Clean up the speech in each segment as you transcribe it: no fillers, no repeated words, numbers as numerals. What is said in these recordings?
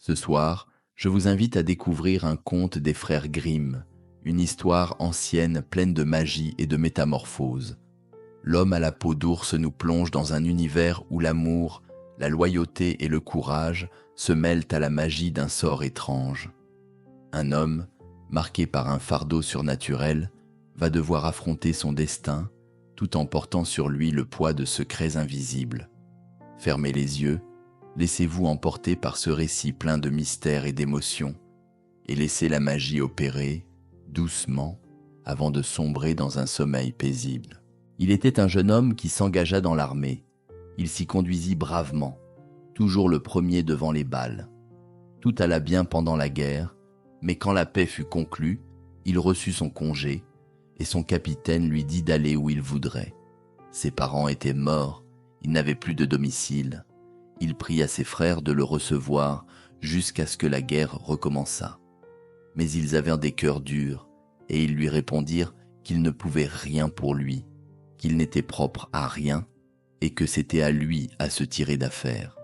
Ce soir, je vous invite à découvrir un conte des frères Grimm, une histoire ancienne pleine de magie et de métamorphoses. L'homme à la peau d'ours nous plonge dans un univers où l'amour, la loyauté et le courage se mêlent à la magie d'un sort étrange. Un homme, marqué par un fardeau surnaturel, va devoir affronter son destin tout en portant sur lui le poids de secrets invisibles. Fermez les yeux, laissez-vous emporter par ce récit plein de mystères et d'émotions, et laissez la magie opérer, doucement, avant de sombrer dans un sommeil paisible. Il était un jeune homme qui s'engagea dans l'armée. Il s'y conduisit bravement, toujours le premier devant les balles. Tout alla bien pendant la guerre, mais quand la paix fut conclue, il reçut son congé, et son capitaine lui dit d'aller où il voudrait. Ses parents étaient morts, il n'avait plus de domicile. Il pria ses frères de le recevoir jusqu'à ce que la guerre recommençât. Mais ils avaient des cœurs durs, et ils lui répondirent qu'ils ne pouvaient rien pour lui, qu'il n'était propre à rien, et que c'était à lui à se tirer d'affaire.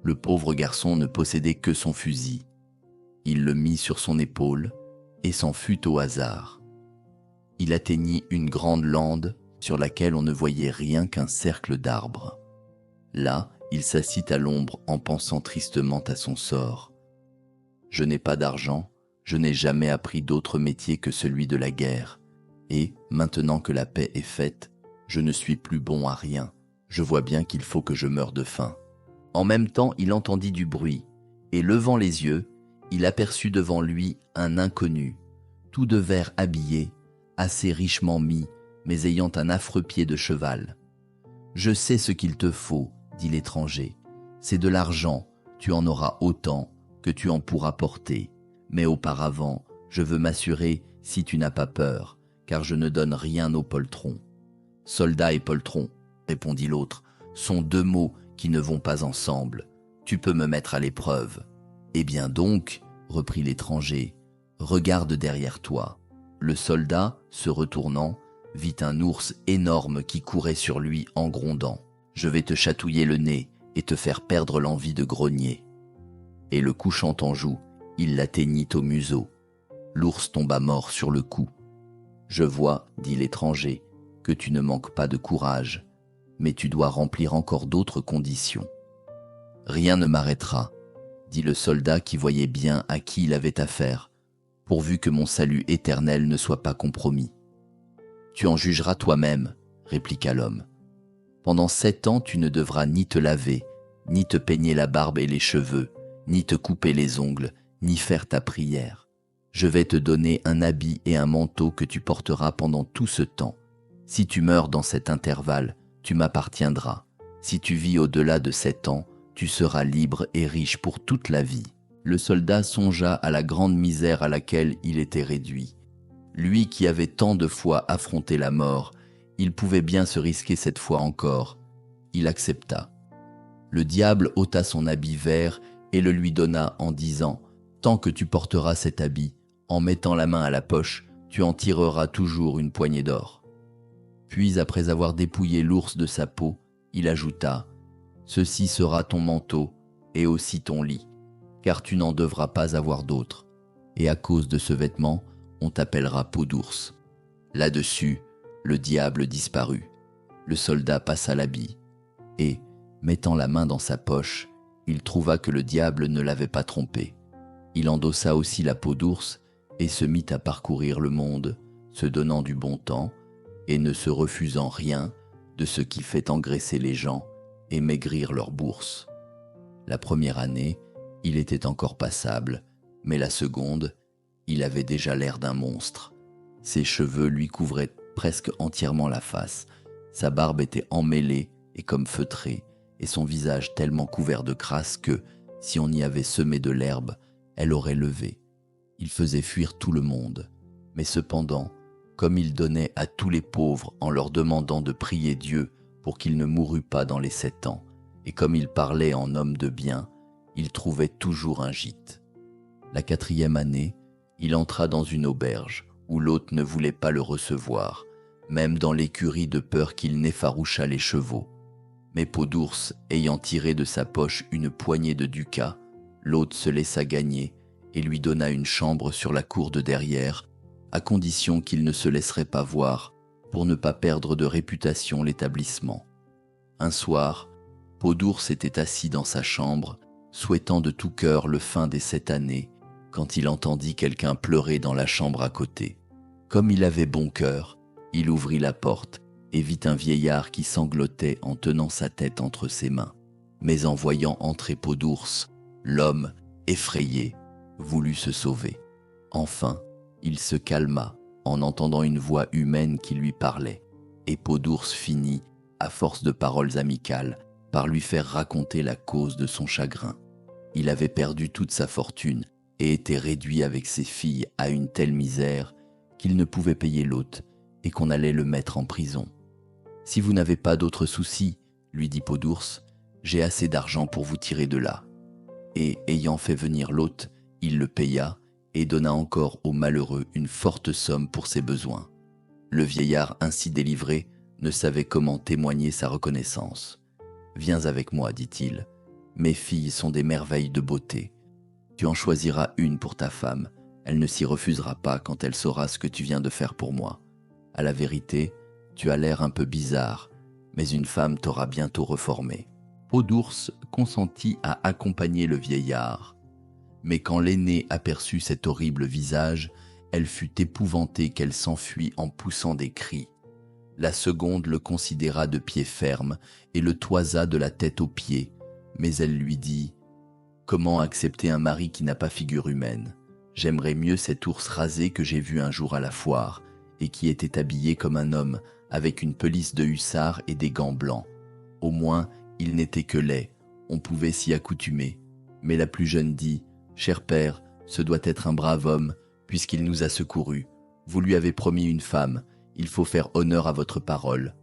Le pauvre garçon ne possédait que son fusil. Il le mit sur son épaule et s'en fut au hasard. Il atteignit une grande lande sur laquelle on ne voyait rien qu'un cercle d'arbres. Là, il s'assit à l'ombre en pensant tristement à son sort. « Je n'ai pas d'argent, je n'ai jamais appris d'autre métier que celui de la guerre. Et, maintenant que la paix est faite, je ne suis plus bon à rien. Je vois bien qu'il faut que je meure de faim. » En même temps, il entendit du bruit, et levant les yeux, il aperçut devant lui un inconnu, tout de vert habillé, assez richement mis, mais ayant un affreux pied de cheval. « Je sais ce qu'il te faut, dit l'étranger. C'est de l'argent, tu en auras autant que tu en pourras porter. Mais auparavant, je veux m'assurer si tu n'as pas peur, car je ne donne rien aux poltrons. » « Soldat et poltron, répondit l'autre, sont deux mots qui ne vont pas ensemble. Tu peux me mettre à l'épreuve. Eh bien donc, reprit l'étranger, regarde derrière toi. Le soldat, se retournant, vit un ours énorme qui courait sur lui en grondant. Je vais te chatouiller le nez et te faire perdre l'envie de grogner. Et le couchant en joue, il l'atteignit au museau. L'ours tomba mort sur le coup. Je vois, dit l'étranger, que tu ne manques pas de courage, mais tu dois remplir encore d'autres conditions. Rien ne m'arrêtera, dit le soldat qui voyait bien à qui il avait affaire, pourvu que mon salut éternel ne soit pas compromis. Tu en jugeras toi-même, répliqua l'homme. Pendant 7 ans, tu ne devras ni te laver, ni te peigner la barbe et les cheveux, ni te couper les ongles, ni faire ta prière. Je vais te donner un habit et un manteau que tu porteras pendant tout ce temps. Si tu meurs dans cet intervalle, tu m'appartiendras. Si tu vis au-delà de 7 ans, tu seras libre et riche pour toute la vie. Le soldat songea à la grande misère à laquelle il était réduit. Lui qui avait tant de fois affronté la mort, il pouvait bien se risquer cette fois encore. Il accepta. Le diable ôta son habit vert et le lui donna en disant « Tant que tu porteras cet habit, en mettant la main à la poche, tu en tireras toujours une poignée d'or. » Puis, après avoir dépouillé l'ours de sa peau, il ajouta « Ceci sera ton manteau et aussi ton lit, car tu n'en devras pas avoir d'autre. Et à cause de ce vêtement, on t'appellera peau d'ours. » Là-dessus, le diable disparut. Le soldat passa l'habit et, mettant la main dans sa poche, il trouva que le diable ne l'avait pas trompé. Il endossa aussi la peau d'ours et se mit à parcourir le monde, se donnant du bon temps et ne se refusant rien de ce qui fait engraisser les gens et maigrir leurs bourses. La première année, il était encore passable, mais la seconde, il avait déjà l'air d'un monstre. Ses cheveux lui couvraient presque entièrement la face, sa barbe était emmêlée et comme feutrée, et son visage tellement couvert de crasse que, si on y avait semé de l'herbe, elle aurait levé. Il faisait fuir tout le monde, mais cependant, comme il donnait à tous les pauvres en leur demandant de prier Dieu pour qu'il ne mourût pas dans les 7 ans, et comme il parlait en homme de bien, il trouvait toujours un gîte. La 4e année, il entra dans une auberge où l'hôte ne voulait pas le recevoir, même dans l'écurie de peur qu'il n'effarouchât les chevaux. Mais Peau d'ours, ayant tiré de sa poche une poignée de ducats, L'hôte se laissa gagner et lui donna une chambre sur la cour de derrière, à condition qu'il ne se laisserait pas voir pour ne pas perdre de réputation l'établissement. Un soir, Peau d'ours était assis dans sa chambre, souhaitant de tout cœur le fin des 7 années, quand il entendit quelqu'un pleurer dans la chambre à côté. Comme il avait bon cœur, il ouvrit la porte et vit un vieillard qui sanglotait en tenant sa tête entre ses mains. Mais en voyant entrer Peau d'ours, l'homme, effrayé, voulut se sauver. Enfin, il se calma en entendant une voix humaine qui lui parlait, et Peau d'ours finit, à force de paroles amicales, par lui faire raconter la cause de son chagrin. Il avait perdu toute sa fortune et était réduit avec ses filles à une telle misère qu'il ne pouvait payer l'hôte et qu'on allait le mettre en prison. « Si vous n'avez pas d'autres soucis, lui dit Peau d'ours, j'ai assez d'argent pour vous tirer de là. » Et, ayant fait venir l'hôte, il le paya et donna encore au malheureux une forte somme pour ses besoins. Le vieillard ainsi délivré ne savait comment témoigner sa reconnaissance. « Viens avec moi, dit-il. Mes filles sont des merveilles de beauté. Tu en choisiras une pour ta femme. Elle ne s'y refusera pas quand elle saura ce que tu viens de faire pour moi. À la vérité, tu as l'air un peu bizarre, mais une femme t'aura bientôt reformé. » Peau d'ours consentit à accompagner le vieillard. Mais quand l'aînée aperçut cet horrible visage, elle fut épouvantée qu'elle s'enfuit en poussant des cris. La seconde le considéra de pied ferme et le toisa de la tête aux pieds, mais elle lui dit « Comment accepter un mari qui n'a pas figure humaine ? J'aimerais mieux cet ours rasé que j'ai vu un jour à la foire, et qui était habillé comme un homme, avec une pelisse de hussard et des gants blancs. Au moins, il n'était que laid, on pouvait s'y accoutumer. » Mais la plus jeune dit « Cher père, ce doit être un brave homme, puisqu'il nous a secourus. Vous lui avez promis une femme, il faut faire honneur à votre parole. »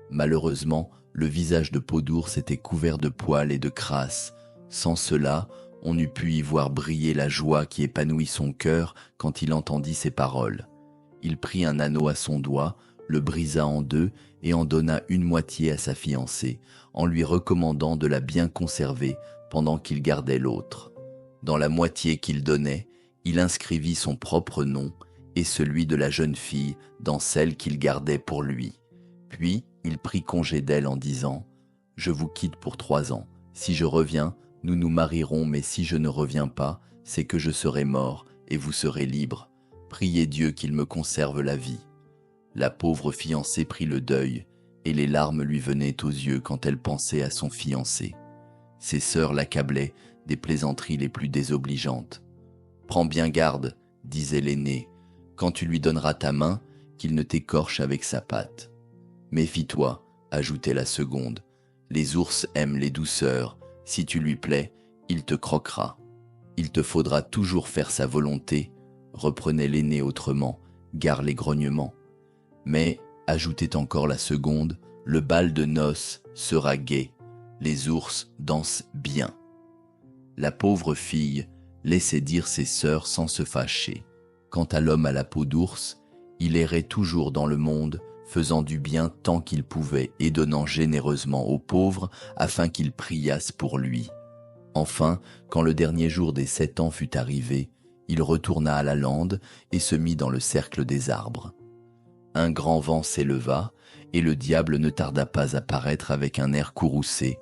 Malheureusement, le visage de Peau d'ours était couvert de poils et de crasses. Sans cela, on eût pu y voir briller la joie qui épanouit son cœur quand il entendit ces paroles. Il prit un anneau à son doigt, le brisa en deux et en donna une moitié à sa fiancée, en lui recommandant de la bien conserver pendant qu'il gardait l'autre. Dans la moitié qu'il donnait, il inscrivit son propre nom et celui de la jeune fille dans celle qu'il gardait pour lui. Puis, il prit congé d'elle en disant « Je vous quitte pour 3 ans. Si je reviens, nous nous marierons, mais si je ne reviens pas, c'est que je serai mort et vous serez libre. Priez Dieu qu'il me conserve la vie. » La pauvre fiancée prit le deuil, et les larmes lui venaient aux yeux quand elle pensait à son fiancé. Ses sœurs l'accablaient des plaisanteries les plus désobligeantes. « Prends bien garde, disait l'aînée, quand tu lui donneras ta main, qu'il ne t'écorche avec sa patte. »« Méfie-toi, ajoutait la seconde, les ours aiment les douceurs, si tu lui plais, il te croquera. Il te faudra toujours faire sa volonté, reprenait l'aînée autrement, gare les grognements. Mais, ajoutait encore la seconde, le bal de noces sera gai, les ours dansent bien. » La pauvre fille laissait dire ses sœurs sans se fâcher. Quant à l'homme à la peau d'ours, il errait toujours dans le monde, faisant du bien tant qu'il pouvait et donnant généreusement aux pauvres afin qu'ils priassent pour lui. Enfin, quand le dernier jour des 7 ans fut arrivé, il retourna à la lande et se mit dans le cercle des arbres. Un grand vent s'éleva, et le diable ne tarda pas à paraître avec un air courroucé.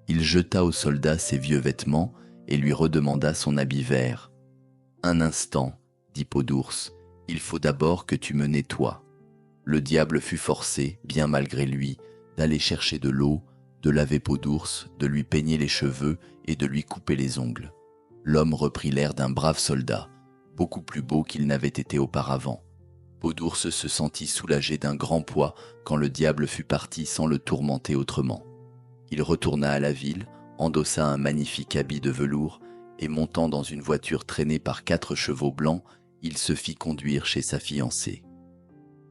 Il jeta au soldat ses vieux vêtements et lui redemanda son habit vert. « Un instant, dit Peau d'ours, il faut d'abord que tu me nettoies. » Le diable fut forcé, bien malgré lui, d'aller chercher de l'eau, de laver Peau d'ours, de lui peigner les cheveux et de lui couper les ongles. L'homme reprit l'air d'un brave soldat, beaucoup plus beau qu'il n'avait été auparavant. Peau d'ours se sentit soulagé d'un grand poids quand le diable fut parti sans le tourmenter autrement. Il retourna à la ville, endossa un magnifique habit de velours et montant dans une voiture traînée par 4 chevaux blancs, il se fit conduire chez sa fiancée.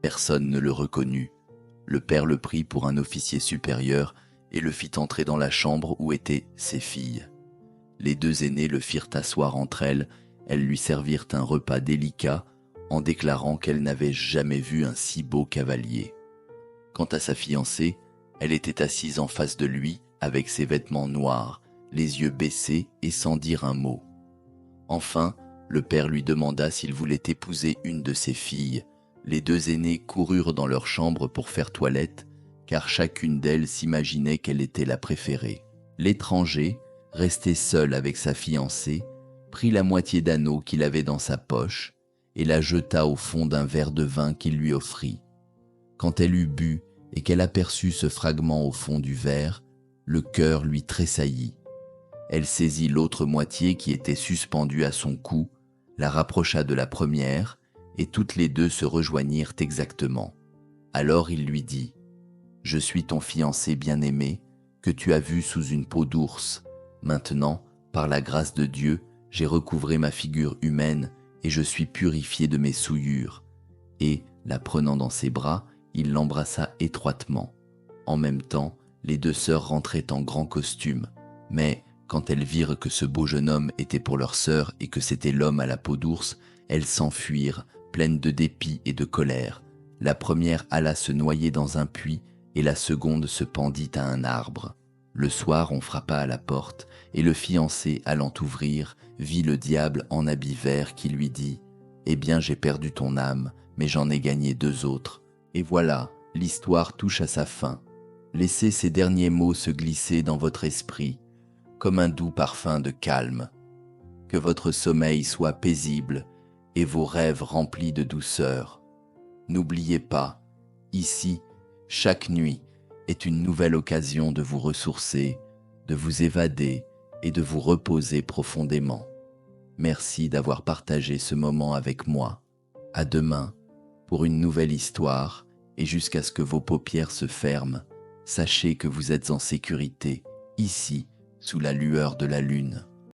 Personne ne le reconnut. Le père le prit pour un officier supérieur et le fit entrer dans la chambre où étaient ses filles. Les 2 aînées le firent asseoir entre elles lui servirent un repas délicat en déclarant qu'elle n'avait jamais vu un si beau cavalier. Quant à sa fiancée, elle était assise en face de lui avec ses vêtements noirs, les yeux baissés et sans dire un mot. Enfin, le père lui demanda s'il voulait épouser une de ses filles. Les deux aînés coururent dans leur chambre pour faire toilette, car chacune d'elles s'imaginait qu'elle était la préférée. L'étranger, resté seul avec sa fiancée, prit la moitié d'anneau qu'il avait dans sa poche et la jeta au fond d'un verre de vin qu'il lui offrit. Quand elle eut bu et qu'elle aperçut ce fragment au fond du verre, le cœur lui tressaillit. Elle saisit l'autre moitié qui était suspendue à son cou, la rapprocha de la première, et toutes les deux se rejoignirent exactement. Alors il lui dit : « Je suis ton fiancé bien-aimé, que tu as vu sous une peau d'ours. Maintenant, par la grâce de Dieu, j'ai recouvré ma figure humaine et je suis purifié de mes souillures. » Et, la prenant dans ses bras, il l'embrassa étroitement. En même temps, les deux sœurs rentraient en grand costume, mais quand elles virent que ce beau jeune homme était pour leur sœur et que c'était l'homme à la peau d'ours, elles s'enfuirent, pleines de dépit et de colère. La première alla se noyer dans un puits et la seconde se pendit à un arbre. Le soir, on frappa à la porte et le fiancé, allant ouvrir, vit le diable en habit vert qui lui dit : « Eh bien, j'ai perdu ton âme, mais j'en ai gagné deux autres. » Et voilà, l'histoire touche à sa fin. Laissez ces derniers mots se glisser dans votre esprit, comme un doux parfum de calme. Que votre sommeil soit paisible et vos rêves remplis de douceur. N'oubliez pas, ici, chaque nuit est une nouvelle occasion de vous ressourcer, de vous évader et de vous reposer profondément. Merci d'avoir partagé ce moment avec moi. À demain pour une nouvelle histoire, et jusqu'à ce que vos paupières se ferment, sachez que vous êtes en sécurité, ici, sous la lueur de la lune.